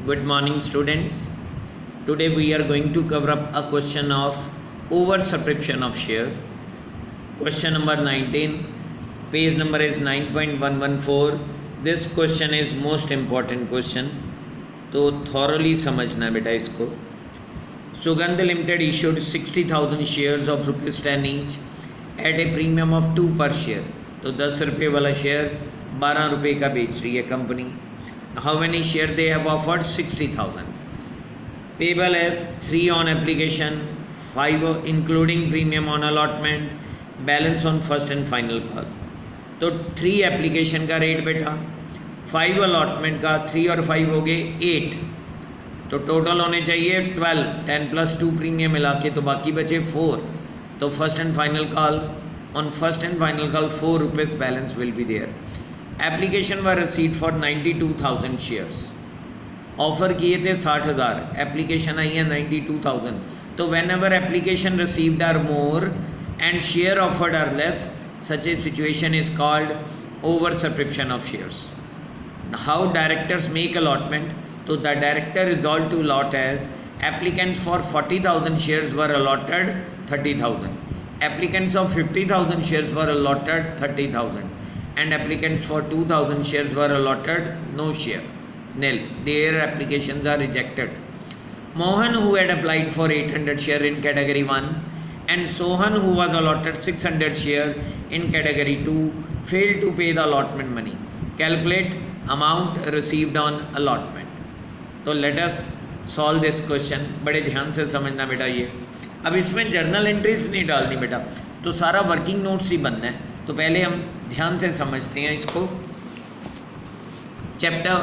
Good morning, students. Today we are going to cover up a question of oversubscription of share. Question number 19. Page number is 9.114. This question is most important question. तो thoroughly समझना बेटा इसको. Sugandh Limited issued 60,000 shares of ₹10 each at a premium of 2 per share. तो 10 रुपये वाला share 12 रुपये का बेच रही है company. How many shares they have offered? 60,000. Payable as 3 on application, 5 including premium on allotment, balance on first and final call. तो 3 application का रेट बेटा, 5 अलॉटमेंट का, 3 और 5 हो गए 8, तो टोटल होने चाहिए 12, 10 प्लस 2 प्रीमियम मिला के, तो बाकी बचे 4. तो first and final call, on first and final call 4 rupees balance will be there. Application were receive for 92,000 shares. Offer किए थे 60,000, एप्लीकेशन आई है 92,000. तो whenever application received are more and share offered are less, such a situation is called over subscription of shares. How directors make allotment? So the director resolved to allot as applicants for 40,000 shares were allotted 30,000, applicants of 50,000 shares were allotted 30,000, and applicants for 2,000 shares were allotted no share, nil. Their applications are rejected. Mohan, who had applied for 800 share in category 1, and Sohan, who was allotted 600 share in category 2, failed to pay the allotment money. Calculate amount received on allotment. तो let us solve this question. बड़े ध्यान से समझना बेटा ये. अब इसमें journal entries नहीं डालनी बेटा, तो सारा वर्किंग नोट्स ही बनना है. तो पहले हम ध्यान से समझते हैं इसको. Chapter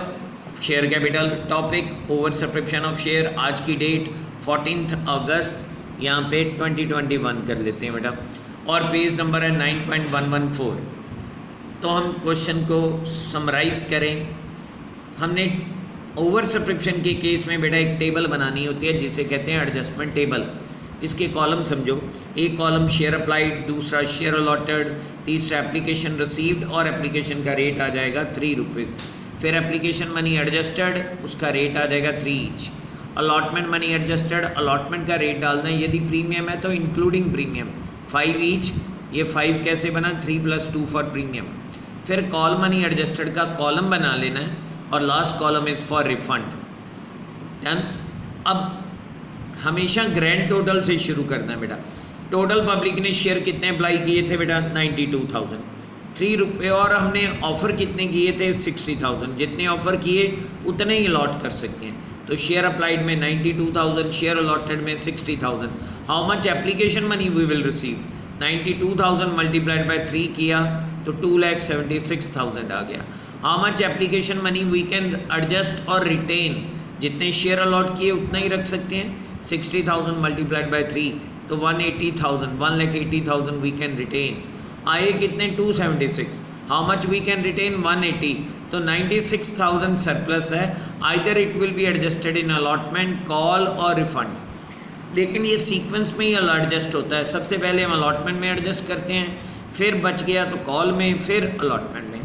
share capital, topic over subscription of share. आज की डेट 14 अगस्त, यहाँ पे 2021 कर लेते हैं बेटा, और पेज नंबर है 9.114. तो हम क्वेश्चन को समराइज़ करें. हमने ओवर सब्सक्रिप्शन के केस में बेटा एक टेबल बनानी होती है जिसे कहते हैं एडजस्टमेंट टेबल. इसके कॉलम समझो. एक कॉलम शेयर अप्लाइड, दूसरा शेयर अलॉटेड, तीसरा एप्लीकेशन रिसीव्ड, और एप्लीकेशन का रेट आ जाएगा 3 रुपीज़. फिर एप्लीकेशन मनी एडजस्टेड, उसका रेट आ जाएगा 3 each. Allotment money adjusted, allotment का रेट डालना है. यदि प्रीमियम है तो इंक्लूडिंग प्रीमियम 5 ईच. ये 5 कैसे बना? 3 + 2 फॉर प्रीमियम. फिर कॉल मनी एडजस्टेड का कॉलम बना लेना है, और last column is for refund. Done. अब हमेशा ग्रैंड टोटल से शुरू करना है बेटा. टोटल पब्लिक ने शेयर कितने अप्लाई किए थे बेटा? 92,000. 3 रुपये, और हमने ऑफ़र कितने किए थे? 60,000. जितने ऑफ़र किए उतने ही अलॉट कर सकते हैं. तो शेयर अप्लाइड में 92,000, शेयर अलॉटेड में 60,000. How much application money we will receive? 92,000 multiplied by 3 किया तो 2,76,000 आ गया. How much application money we can adjust और रिटेन? जितने शेयर अलॉट किए उतना ही रख सकते हैं. 60,000 मल्टीप्लाइड बाय 3 तो 180,000, 1,80,000 वी कैन रिटेन. आए कितने? 276. How much we can retain? 180. तो 96,000 सरप्लस है. Either it will be adjusted in allotment, call और रिफंड. लेकिन ये सीक्वेंस में ही एडजस्ट होता है. सबसे पहले हम अलॉटमेंट में एडजस्ट करते हैं, फिर बच गया तो कॉल में, फिर अलॉटमेंट में.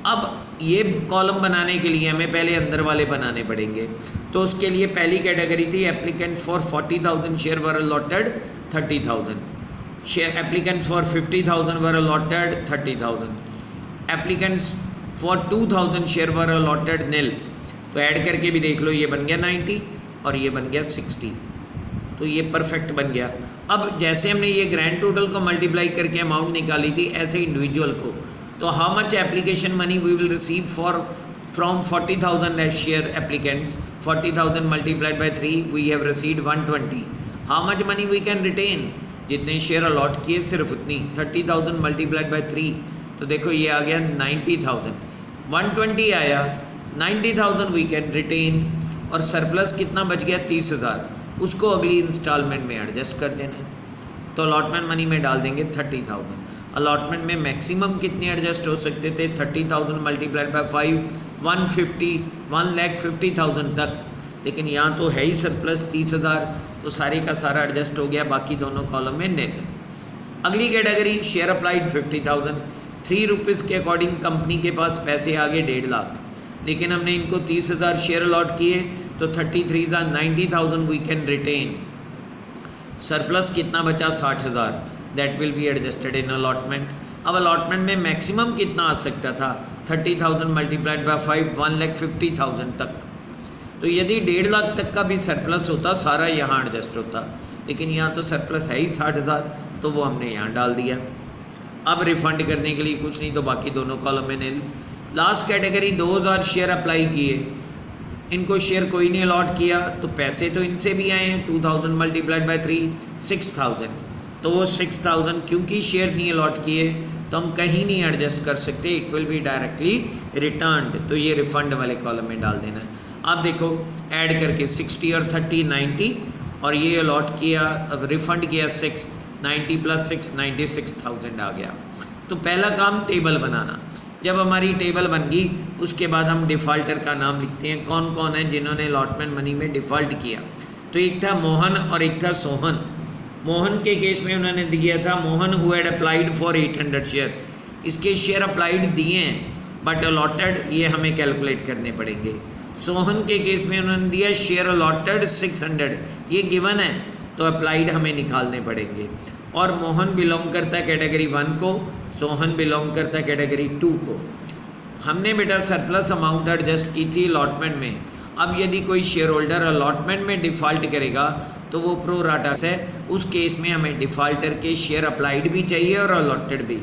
अब ये कॉलम बनाने के लिए हमें पहले अंदर वाले बनाने पड़ेंगे. तो उसके लिए पहली कैटेगरी थी applicant for 40,000 share were allotted 30,000. Share applicant for 50,000 were allotted 30,000. Applicants for 2,000 share were allotted nil. तो ऐड करके भी देख लो, ये बन गया 90 और ये बन गया 60. तो ये परफेक्ट बन गया. अब जैसे हमने ये ग्रैंड टोटल को मल्टीप्लाई करके अमाउंट निकाली थी, ऐसे इंडिविजुअल को. तो how much application money we will receive for from 40,000 as share applicants. 40,000 multiplied by 3 we have received 120. How much money we can retain? जितने शेयर अलॉट किए सिर्फ उतनी. 30,000 मल्टीप्लाइड बाय 3 तो देखो ये आ गया 90,000. 120 आया, 90,000 वी कैन रिटेन, और सरप्लस कितना बच गया? 30,000. उसको अगली इंस्टॉलमेंट में एडजस्ट कर देना है. तो अलॉटमेंट मनी में डाल देंगे 30,000. अलॉटमेंट में मैक्सिमम कितने एडजस्ट हो सकते थे? 30,000 मल्टीप्लाइड बाय 5 150, 1,50,000 तक. लेकिन यहाँ तो है ही सरप्लस 30,000, तो सारे का सारा एडजस्ट हो गया. बाकी दोनों कॉलम में नेट. अगली कैटेगरी शेयर अप्लाइड 50,000. 3 रुपीज़ के अकॉर्डिंग कंपनी के पास पैसे आ गए 1.5 लाख. लेकिन हमने इनको 30,000 शेयर अलॉट किए तो 33,90,000 वी कैन रिटेन। सरप्लस कितना बचा 60,000, that will be adjusted in allotment. अब अलॉटमेंट में मैक्सिमम कितना आ सकता था 30,000 मल्टीप्लाइड बाय 5 1,50,000 तक। तो यदि 1.5 लाख तक का भी सरप्लस होता सारा यहाँ एडजस्ट होता, लेकिन यहाँ तो सरप्लस है ही 60,000 तो वो हमने यहाँ डाल दिया। अब रिफंड करने के लिए कुछ नहीं तो बाकी दोनों कॉलम में नील। लास्ट कैटेगरी 2,000 शेयर अप्लाई किए, इनको शेयर कोई नहीं अलॉट किया तो पैसे तो इनसे भी आए हैं 2,000 मल्टीप्लाइड बाय 3 6,000। तो वो 6,000 क्योंकि शेयर नहीं अलॉट किए तो हम कहीं नहीं एडजस्ट कर सकते, it will be directly returned, तो ये रिफंड वाले कॉलम में डाल देना है। आप देखो ऐड करके 60 और 30 90 और ये अलॉट किया रिफंड किया 6 90 प्लस 6 96,000 आ गया। तो पहला काम टेबल बनाना। जब हमारी टेबल बन गई उसके बाद हम डिफ़ॉल्टर का नाम लिखते हैं, कौन कौन है जिन्होंने अलॉटमेंट मनी में डिफ़ॉल्ट किया। तो एक था मोहन और एक था सोहन। मोहन के केस में उन्होंने दिया था Mohan who had applied for 800 share, इसके शेयर अप्लाइड दिए हैं बट अलॉटेड ये हमें कैलकुलेट करने पड़ेंगे। सोहन के केस में उन्होंने दिया शेयर अलॉटेड 600, ये गिवन है तो अप्लाइड हमें निकालने पड़ेंगे। और मोहन बिलोंग करता है कैटेगरी 1 को, सोहन बिलोंग करता है कैटेगरी 2 को। हमने बेटा सरप्लस अमाउंट एडजस्ट की थी अलॉटमेंट में। अब यदि कोई शेयर होल्डर अलॉटमेंट में डिफ़ॉल्ट करेगा तो वो प्रो राटा है, उस केस में हमें डिफ़ॉल्टर के शेयर अप्लाइड भी चाहिए और अलॉटेड भी।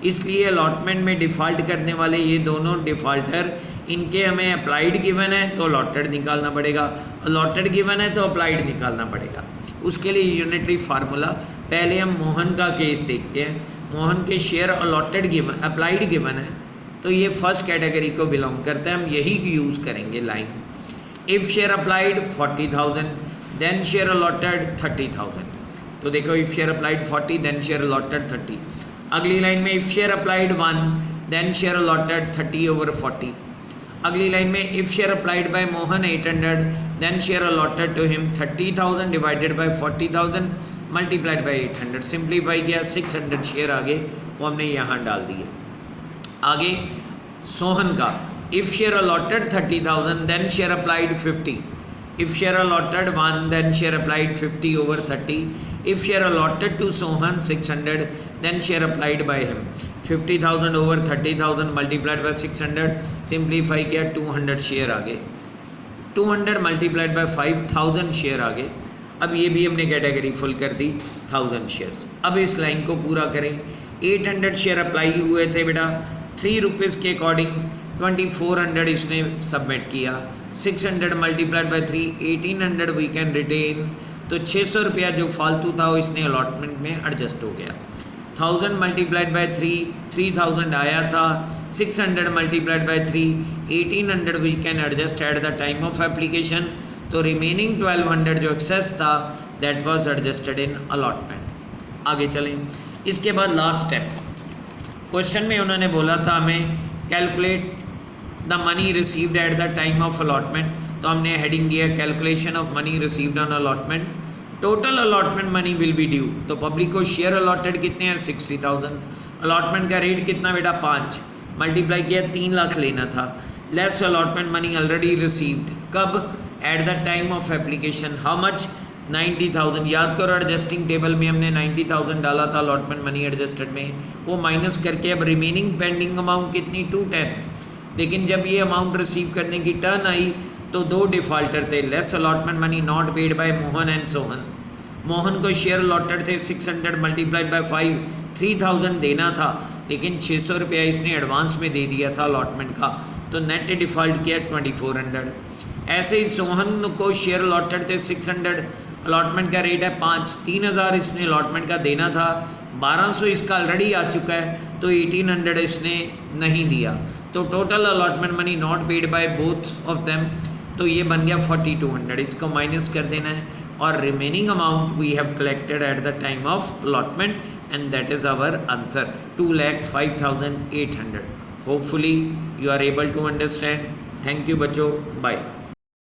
इसलिए अलॉटमेंट में डिफ़ॉल्ट करने वाले ये दोनों डिफ़ॉल्टर, इनके हमें अप्लाइड गिवन है तो अलॉटेड निकालना पड़ेगा, अलॉटेड गिवन है तो अप्लाइड निकालना पड़ेगा। उसके लिए यूनिटरी फार्मूला, पहले हम मोहन का केस देखते हैं। मोहन के share allotted given applied given है तो ये फर्स्ट कैटेगरी को बिलोंग करता है, हम यही यूज़ करेंगे line. If share applied 40,000 then share allotted 30,000। तो देखो if share applied 40 then share allotted 30। अगली लाइन में if share applied 1 then share allotted 30/40। अगली लाइन में if share applied by Mohan 800 then share allotted to him 30,000 divided by 40,000 multiplied by 800। Simplify किया 600 share आगे वो हमने यहाँ डाल दिए। आगे सोहन का if share allotted 30,000 then share applied 50। If share allotted 1 then share applied 50/30। If share allotted to Sohan 600 then share applied by him 50,000/30,000 multiplied by 600। Simplify किया 200 शेयर आगे, 200 मल्टीप्लाइड बाय 5,000 शेयर आगे। अब ये भी हमने कैटेगरी फुल कर दी 1000 शेयर्स। अब इस लाइन को पूरा करें। 800 शेयर अप्लाई हुए थे बेटा, 3 रुपीज़ के अकॉर्डिंग 2400 इसने सबमिट किया। 600 multiplied by 3 1800 we can retain. तो 600 रुपया जो फालतू था वो इसने अलॉटमेंट में एडजस्ट हो गया। 1000 मल्टीप्लाइड बाय 3 3000 आया था। 600 multiplied by 3 1800 we can adjust at the time of application. तो रिमेनिंग 1200 जो एक्सेस था that was adjusted in allotment. आगे चलें। इसके बाद लास्ट स्टेप, क्वेश्चन में उन्होंने बोला था हमें calculate the money received eight the time of allotment. तो हमने हेडिंग दिया calculation of money received on allotment. Total allotment money will be due. तो पब्लिक को शेयर अलॉटेड कितने हैं 60,000। अलॉटमेंट का रेट कितना बेटा 5 मल्टीप्लाई किया 3 लाख लेना था। Less allotment money already received कब at the time of application how much 90,000। याद करो एडजस्टिंग टेबल में हमने 90,000 डाला था अलॉटमेंट मनी एडजस्टेड में, वो माइनस करके अब रिमेनिंग पेंडिंग अमाउंट कितनी 210। लेकिन जब ये अमाउंट रिसीव करने की टर्न आई तो 2 डिफ़ॉल्टर थे। Less allotment money not paid by Mohan and Sohan. Mohan को शेयर अलॉटेड थे 600 मल्टीप्लाइड बाय 5 3000 देना था, लेकिन 600 रुपया इसने एडवांस में दे दिया था अलॉटमेंट का, तो नेट डिफ़ॉल्ट किया 2400। ऐसे ही सोहन को शेयर अलॉटेड थे 600, अलॉटमेंट का रेट है 5 3000 इसने अलॉटमेंट का देना था, 1200 इसका ऑलरेडी आ चुका है तो 1800 इसने नहीं दिया। तो total allotment money not paid by both of them, तो ये बन गया 4200। इसको माइनस कर देना है और remaining amount we have collected at the time of allotment and that is our answer 2,05,800। Hopefully you are able to understand. Thank you बच्चों, बाय।